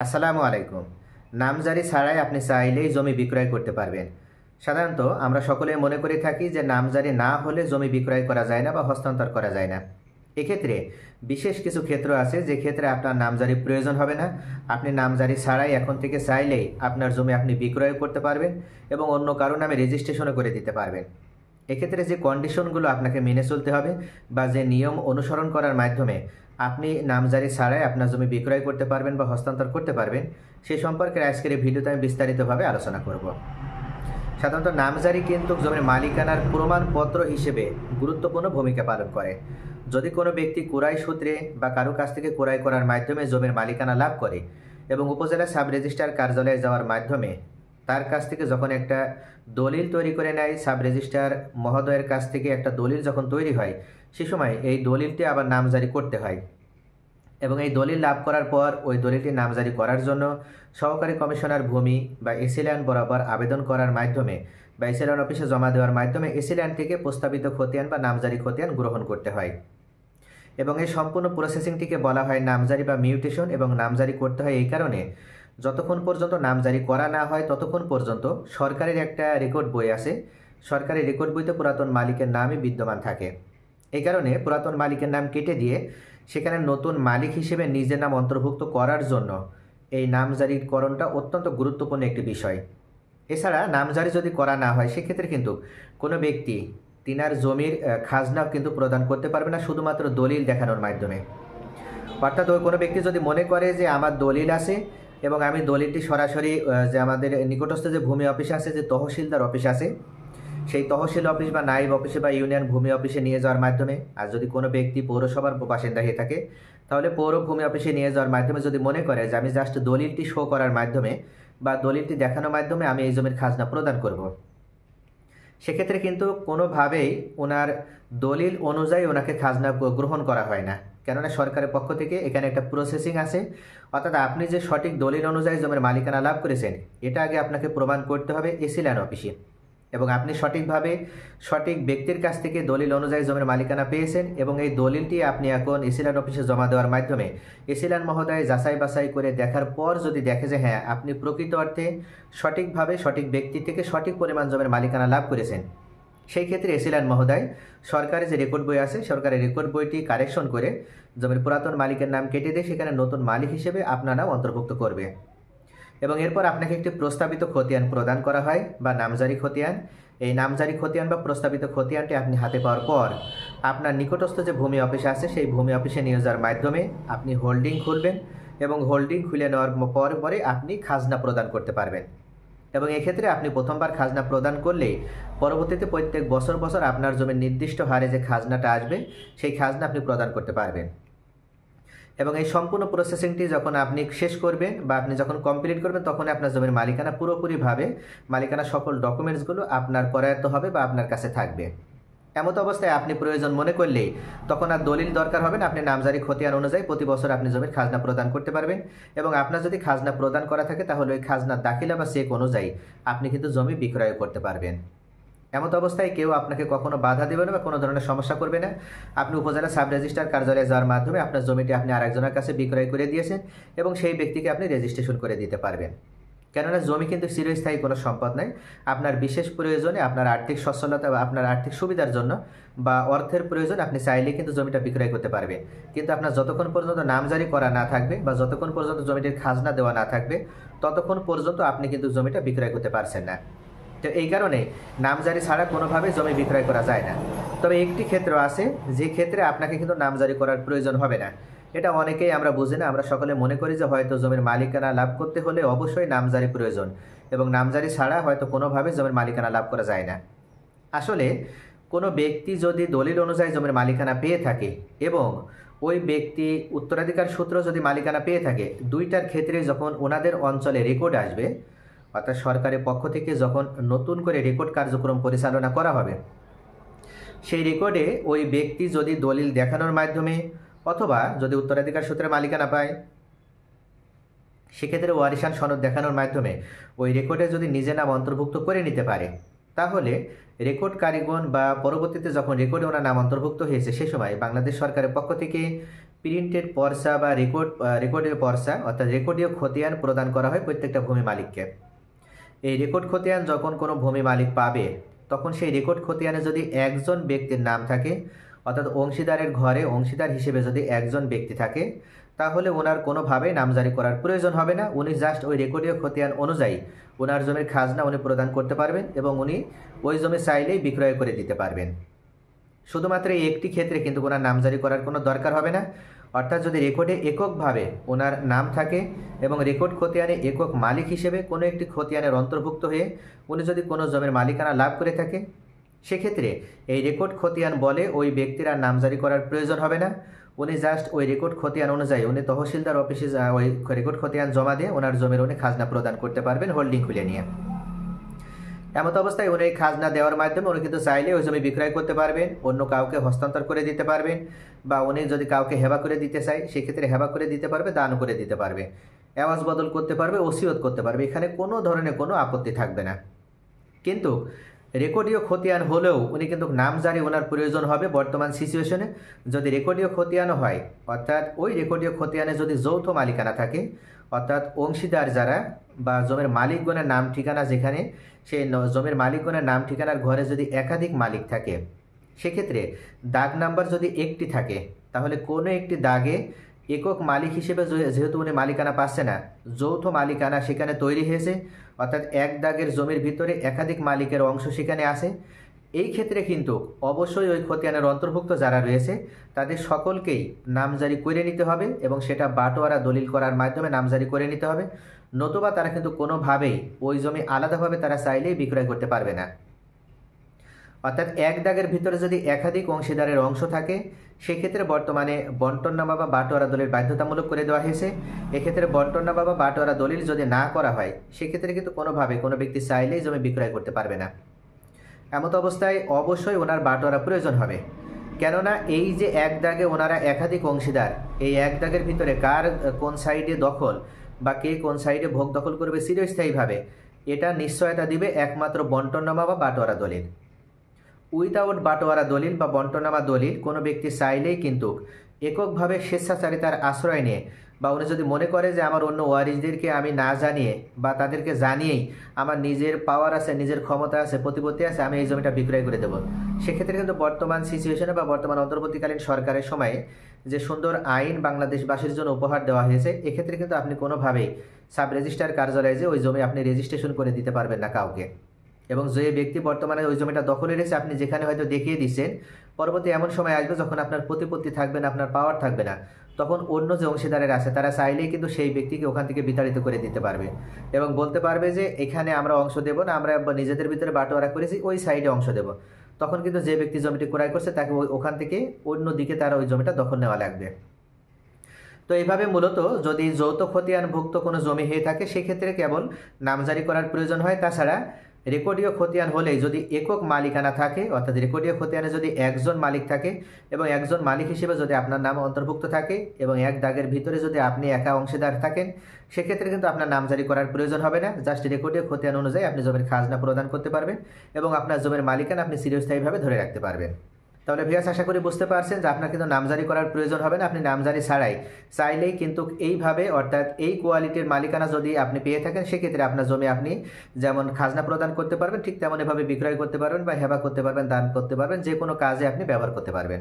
আসসালামু আলাইকুম। নামজারি ছাড়াই আপনি চাইলেই জমি বিক্রয় করতে পারবেন। সাধারণত আমরা সকলে মনে করে থাকি যে নামজারি না হলে জমি বিক্রয় করা যায় না বা হস্তান্তর করা যায় না। এক্ষেত্রে বিশেষ কিছু ক্ষেত্র আছে যে ক্ষেত্রে আপনার নামজারি প্রয়োজন হবে না। আপনি নামজারি ছাড়াই এখন থেকে চাইলেই আপনার জমি আপনি বিক্রয় করতে পারবেন এবং অন্য কারো নামে রেজিস্ট্রেশনও করে দিতে পারবেন। এক্ষেত্রে যে কন্ডিশনগুলো আপনাকে মেনে চলতে হবে বা যে নিয়ম অনুসরণ করার মাধ্যমে আপনি নামজারি ছাড়াই আপনার জমি বিক্রয় করতে পারবেন বা হস্তান্তর করতে পারবেন, সে সম্পর্কে আজকের এই ভিডিওতে আমি বিস্তারিতভাবে আলোচনা করব। সাধারণত নামজারি কিন্তু জমির মালিকানার প্রমাণপত্র হিসেবে গুরুত্বপূর্ণ ভূমিকা পালন করে। যদি কোনো ব্যক্তি ক্রয় সূত্রে বা কারো কাছ থেকে ক্রয় করার মাধ্যমে জমির মালিকানা লাভ করে এবং উপজেলা সাব রেজিস্ট্রার কার্যালয়ে যাওয়ার মাধ্যমে তার কাছ থেকে যখন একটা দলিল তৈরি করে নেয়, সাব রেজিস্ট্রার মহোদয়ের কাছ থেকে একটা দলিল যখন তৈরি হয়, সে সময় এই দলিলটি আবার নামজারি করতে হয় এবং এই দলিল লাভ করার পর ওই দলিলটি নামজারি করার জন্য সহকারী কমিশনার ভূমি বা এসিল্যান্ড বরাবর আবেদন করার মাধ্যমে বা এসিল্যান্ড অফিসে জমা দেওয়ার মাধ্যমে এসিল্যান্ড থেকে প্রস্তাবিত খতিয়ান বা নামজারি খতিয়ান গ্রহণ করতে হয় এবং এই সম্পূর্ণ প্রসেসিংটিকে বলা হয় নামজারি বা মিউটেশন। এবং নামজারি করতে হয় এই কারণে, যতক্ষণ পর্যন্ত নামজারি করা না হয় ততক্ষণ পর্যন্ত সরকারের একটা রেকর্ড বই আছে, সরকারি রেকর্ড বইতে পুরাতন মালিকের নামই বিদ্যমান থাকে। এই কারণে পুরাতন মালিকের নাম কেটে দিয়ে সেখানে নতুন মালিক হিসেবে নিজের নাম অন্তর্ভুক্ত করার জন্য এই নামজারিকরণটা অত্যন্ত গুরুত্বপূর্ণ একটি বিষয়। এছাড়া নামজারি যদি করা না হয় সেক্ষেত্রে কিন্তু কোনো ব্যক্তি তিনার জমির খাজনাও কিন্তু প্রদান করতে পারবে না, শুধুমাত্র দলিল দেখানোর মাধ্যমে। অর্থাৎ ওই কোনো ব্যক্তি যদি মনে করে যে আমার দলিল আছে এবং আমি দলিলটি সরাসরি যে আমাদের নিকটস্থ যে ভূমি অফিস আছে, যে তহসিলদার অফিস আছে, সেই তহসিল অফিস বা নাইব অফিসে বা ইউনিয়ন ভূমি অফিসে নিয়ে যাওয়ার মাধ্যমে, আর যদি কোনো ব্যক্তি পৌরসভার বাসিন্দা হয়ে থাকে তাহলে পৌর ভূমি অফিসে নিয়ে যাওয়ার মাধ্যমে যদি মনে করে যে আমি জাস্ট দলিলটি শো করার মাধ্যমে বা দলিলটি দেখানোর মাধ্যমে আমি এই জমির খাজনা প্রদান করব, সেক্ষেত্রে কিন্তু কোনোভাবেই ওনার দলিল অনুযায়ী ওনাকে খাজনা গ্রহণ করা হয় না। কেননা সরকারের পক্ষ থেকে এখানে একটা প্রসেসিং আছে। অর্থাৎ আপনি যে সঠিক দলিল অনুযায়ী জমির মালিকানা লাভ করেছেন এটা আগে আপনাকে প্রমাণ করতে হবে এসিল্যান্ড অফিসে, এবং আপনি সঠিকভাবে সঠিক ব্যক্তির কাছ থেকে দলিল অনুযায়ী জমির মালিকানা পেয়েছেন এবং এই দলিলটি আপনি এখন এসিল্যান্ড অফিসে জমা দেওয়ার মাধ্যমে এসিল্যান্ড মহোদয় যাচাই বাছাই করে দেখার পর যদি দেখে যে হ্যাঁ আপনি প্রকৃত অর্থে সঠিকভাবে সঠিক ব্যক্তি থেকে সঠিক পরিমাণ জমির মালিকানা লাভ করেছেন, সেই ক্ষেত্রে এসিল্যান্ড মহোদয় সরকারি যে রেকর্ড বই আছে সরকারি রেকর্ড বইটি কারেকশন করে জমির পুরাতন মালিকের নাম কেটে দিয়ে সেখানে নতুন মালিক হিসেবে আপনার নাম অন্তর্ভুক্ত করবে এবং এরপর আপনাকে একটি প্রস্তাবিত খতিয়ান প্রদান করা হয় বা নামজারি খতিয়ান। এই নামজারি খতিয়ান বা প্রস্তাবিত খতিয়ানটি আপনি হাতে পাওয়ার পর আপনার নিকটস্থ যে ভূমি অফিস আছে সেই ভূমি অফিসে নিয়ে যাওয়ার মাধ্যমে আপনি হোল্ডিং খুলবেন এবং হোল্ডিং খুলে নেওয়ার পরে আপনি খাজনা প্রদান করতে পারবেন। এবং এক্ষেত্রে আপনি প্রথমবার খাজনা প্রদান করলে পরবর্তীতে প্রত্যেক বছর বছর আপনার জমির নির্দিষ্ট হারে যে খাজনাটা আসবে সেই খাজনা আপনি প্রদান করতে পারবেন। এবং এই সম্পূর্ণ প্রসেসিংটি যখন আপনি শেষ করবেন বা আপনি যখন কমপ্লিট করবেন তখন আপনার জমির মালিকানা পুরোপুরিভাবে মালিকানা সকল ডকুমেন্টসগুলো আপনার করায়ত্ত হবে বা আপনার কাছে থাকবে। এমত অবস্থায় আপনি প্রয়োজন মনে করলেই তখন আর দলিল দরকার হবে না, আপনি নামজারি খতিয়ান অনুযায়ী প্রতি বছর আপনি জমির খাজনা প্রদান করতে পারবেন এবং আপনার যদি খাজনা প্রদান করা থাকে তাহলে ওই খাজনার দাখিলা বা চেক অনুযায়ী আপনি কিন্তু জমি বিক্রয় করতে পারবেন। এমত অবস্থায় কেউ আপনাকে কখনো বাধা দেবে না বা কোনো ধরনের সমস্যা করবে না। আপনি উপজেলা সাব রেজিস্ট্রার কার্যালয়ে যাওয়ার মাধ্যমে আপনার জমিটি আপনি আরেকজনের কাছে বিক্রয় করে দিয়েছেন এবং সেই ব্যক্তিকে আপনি রেজিস্ট্রেশন করে দিতে পারবেন। কেননা জমি কিন্তু চিরস্থায়ী কোনো সম্পদ নয়। আপনার বিশেষ প্রয়োজনে, আপনার আর্থিক সচ্ছলতা বা আপনার আর্থিক সুবিধার জন্য বা অর্থের প্রয়োজন আপনি চাইলেই কিন্তু জমিটা বিক্রয় করতে পারবেন, কিন্তু আপনার যতক্ষণ পর্যন্ত নামজারি করা না থাকবে বা যতক্ষণ পর্যন্ত জমিটির খাজনা দেওয়া না থাকবে ততক্ষণ পর্যন্ত আপনি কিন্তু জমিটা বিক্রয় করতে পারছেন না। তো এই কারণে নামজারি ছাড়া কোনোভাবেই জমি বিক্রয় করা যায় না। তবে একটি ক্ষেত্র আছে যে ক্ষেত্রে আপনাকে কিন্তু নামজারি করার প্রয়োজন হবে না। এটা অনেকেই আমরা বুঝি না, আমরা সকলে মনে করি যে হয়তো জমির মালিকানা লাভ করতে হলে অবশ্যই নামজারি প্রয়োজন এবং নামজারি ছাড়া হয়তো কোনোভাবে জমির মালিকানা লাভ করা যায় না। আসলে কোনো ব্যক্তি যদি দলিল অনুযায়ী জমির মালিকানা পেয়ে থাকে এবং ওই ব্যক্তি উত্তরাধিকার সূত্র যদি মালিকানা পেয়ে থাকে, দুইটার ক্ষেত্রে যখন ওনাদের অঞ্চলে রেকর্ড আসবে, অর্থাৎ সরকারের পক্ষ থেকে যখন নতুন করে রেকর্ড কার্যক্রম পরিচালনা করা হবে, সেই রেকর্ডে ওই ব্যক্তি যদি দলিল দেখানোর মাধ্যমে অথবা যদি উত্তরাধিকার সূত্রে মালিকানা পায় সেক্ষেত্রে ওয়ারিশান সনদ দেখানোর মাধ্যমে ওই রেকর্ডে যদি নিজের নাম অন্তর্ভুক্ত করে নিতে পারে, তাহলে রেকর্ড কারিগণ বা পরবর্তীতে যখন রেকর্ডে ওনার নাম অন্তর্ভুক্ত হয়েছে সে সময় বাংলাদেশ সরকারের পক্ষ থেকে প্রিন্টেড পর্চা বা রেকর্ডীয় পর্চা অর্থাৎ রেকর্ডীয় খতিয়ান প্রদান করা হয় প্রত্যেকটা ভূমি মালিককে। এই রেকর্ড খতিয়ান যখন কোনো ভূমি মালিক পাবে তখন সেই রেকর্ড খতিয়ানে যদি একজন ব্যক্তির নাম থাকে, অর্থাৎ অংশীদারের ঘরে অংশীদার হিসেবে যদি একজন ব্যক্তি থাকে, তাহলে ওনার কোনোভাবেই নামজারি করার প্রয়োজন হবে না। উনি জাস্ট ওই রেকর্ডীয় খতিয়ান অনুযায়ী ওনার জমির খাজনা উনি প্রদান করতে পারবেন এবং উনি ওই জমি চাইলেই বিক্রয় করে দিতে পারবেন। শুধুমাত্র এই একটি ক্ষেত্রে কিন্তু ওনার নামজারি করার কোনো দরকার হবে না। অর্থাৎ যদি রেকর্ডে এককভাবে ওনার নাম থাকে এবং রেকর্ড খতিয়ানে একক মালিক হিসেবে কোনো একটি খতিয়ানের অন্তর্ভুক্ত হয়ে উনি যদি কোনো জমির মালিকানা লাভ করে থাকে, সেক্ষেত্রে এই রেকর্ড খতিয়ান বলে ওই ব্যক্তির আর নামজারি করার প্রয়োজন হবে না। উনি জাস্ট ওই রেকর্ড খতিয়ান অনুযায়ী উনি তহসিলদার অফিসে ওই রেকর্ড খতিয়ান জমা দিয়ে ওনার জমির উনি খাজনা প্রদান করতে পারবেন হোল্ডিং খুলে নিয়ে। এমত অবস্থায় উনি খাজনা দেওয়ার মাধ্যমে উনি কিন্তু চাইলে ওই জমি বিক্রয় করতে পারবেন, অন্য কাউকে হস্তান্তর করে দিতে পারবেন, বা উনি যদি কাউকে হেবা করে দিতে চায় সেক্ষেত্রে হেবা করে দিতে পারবে, দান করে দিতে পারবে, এওয়াজ বদল করতে পারবে, ওসিয়ত করতে পারবে। এখানে কোনো ধরনের কোনো আপত্তি থাকবে না। কিন্তু রেকর্ডীয় খতিয়ান হলেও উনি কিন্তু নামজারি ওনার প্রয়োজন হবে বর্তমান সিচুয়েশনে। যদি রেকর্ডীয় খতিয়ানও হয়, অর্থাৎ ওই রেকর্ডীয় খতিয়ানে যদি যৌথ মালিকানা থাকে, অর্থাৎ অংশীদার যারা বা জমির মালিকগণের নাম ঠিকানা যেখানে, সেই জমির মালিকগণের নাম ঠিকানার ঘরে যদি একাধিক মালিক থাকে, সেক্ষেত্রে দাগ নাম্বার যদি একটি থাকে, তাহলে কোনো একটি দাগে একক মালিক হিসেবে যেহেতু উনি মালিকানা পাচ্ছে না, যৌথ মালিকানা সেখানে তৈরি হয়েছে, অর্থাৎ এক দাগের জমির ভিতরে একাধিক মালিকের অংশ সেখানে আছে। এই ক্ষেত্রে কিন্তু অবশ্যই ওই খতিয়ানের অন্তর্ভুক্ত যারা রয়েছে তাদের সকলকেই নামজারি করে নিতে হবে এবং সেটা বাটোয়ারা দলিল করার মাধ্যমে নামজারি করে নিতে হবে। নতুবা তারা কিন্তু কোনোভাবেই ওই জমি আলাদাভাবে তারা চাইলেই বিক্রয় করতে পারবে না। অর্থাৎ এক দাগের ভিতরে যদি একাধিক অংশীদারের অংশ থাকে, সেক্ষেত্রে বর্তমানে বন্টননামা বা বাটোয়ারা দলিল বাধ্যতামূলক করে দেওয়া হয়েছে। এক্ষেত্রে বন্টননামা বা বাটোয়ারা দলিল যদি না করা হয়, সেক্ষেত্রে কিন্তু কোনোভাবে কোনো ব্যক্তি চাইলেই জমি বিক্রয় করতে পারবে না। এমত অবস্থায় অবশ্যই ওনার বাটোয়ারা প্রয়োজন হবে, কেননা এই যে এক দাগে ওনারা একাধিক অংশীদার, এই এক দাগের ভিতরে কার কোন সাইডে দখল বা কে কোন সাইডে ভোগ দখল করবে চিরস্থায়ীভাবে, এটা নিশ্চয়তা দিবে একমাত্র বন্টননামা বা বাটোয়ারা দলিল। উইদাউট বাটোয়ারা দলিল বা বন্টনামা দলিল কোনো ব্যক্তি চাইলেই কিন্তু এককভাবে স্বেচ্ছাচারিতার আশ্রয় নিয়ে, বা উনি যদি মনে করে যে আমার অন্য ওয়ারিশদেরকে আমি না জানিয়ে বা তাদেরকে জানিয়েই আমার নিজের পাওয়ার আছে, নিজের ক্ষমতা আছে, প্রতিপত্তি আছে, আমি এই জমিটা বিক্রয় করে দেবো, সেক্ষেত্রে কিন্তু বর্তমান সিচুয়েশনে বা বর্তমান অন্তর্বর্তীকালীন সরকারের সময়ে যে সুন্দর আইন বাংলাদেশবাসীর জন্য উপহার দেওয়া হয়েছে, এক্ষেত্রে কিন্তু আপনি কোনোভাবেই সাব রেজিস্ট্রার কার্যালয়ে যে ওই জমি আপনি রেজিস্ট্রেশন করে দিতে পারবেন না কাউকে। এবং যে ব্যক্তি বর্তমানে ওই জমিটা দখলে রয়েছে আপনি যেখানে হয়তো দেখিয়ে দিচ্ছেন, পরবর্তী এমন সময় আসবে যখন আপনার প্রতিপত্তি থাকবে না, আপনার পাওয়ার থাকবে না, তখন অন্য যে অংশীদারের আছে তারা চাইলেই কিন্তু সেই ব্যক্তিকে ওখান থেকে বিতাড়িত করে দিতে পারবে এবং বলতে পারবে যে এখানে আমরা অংশ দেব না, আমরা নিজেদের ভিতরে বাটোয়ারা করেছি, ওই সাইডে অংশ দেব। তখন কিন্তু যে ব্যক্তি জমিটি ক্রয় করছে তাকে ওখান থেকে অন্য দিকে তারা ওই জমিটা দখল নেওয়া লাগবে। তো এইভাবে মূলত যদি যৌথ খতিয়ানভুক্ত কোনো জমি হয়ে থাকে, সেক্ষেত্রে কেবল নামজারি করার প্রয়োজন হয়। তাছাড়া রেকর্ডীয় খতিয়ান হলেই যদি একক মালিকানা থাকে, অর্থাৎ রেকর্ডীয় খতিয়ানে যদি একজন মালিক থাকে এবং একজন মালিক হিসেবে যদি আপনার নাম অন্তর্ভুক্ত থাকে এবং এক দাগের ভিতরে যদি আপনি একা অংশীদার থাকেন, সেক্ষেত্রে কিন্তু আপনার নামজারি করার প্রয়োজন হবে না। জাস্ট রেকর্ডীয় খতিয়ান অনুযায়ী আপনি জমির খাজনা প্রদান করতে পারবেন এবং আপনার জমির মালিকানা আপনি চিরস্থায়ীভাবে ধরে রাখতে পারবেন। তাহলে ভিউয়ার্স, আশা করি বুঝতে পারছেন যে আপনার কিন্তু নামজারি করার প্রয়োজন হবে না। আপনি নামজারি ছাড়াই চাইলেই কিন্তু এইভাবে, অর্থাৎ এই কোয়ালিটির মালিকানা যদি আপনি পেয়ে থাকেন, সেক্ষেত্রে আপনার জমি আপনি যেমন খাজনা প্রদান করতে পারবেন, ঠিক তেমন এভাবে বিক্রয় করতে পারবেন বা হেবা করতে পারবেন, দান করতে পারবেন, যে কোনো কাজে আপনি ব্যবহার করতে পারবেন।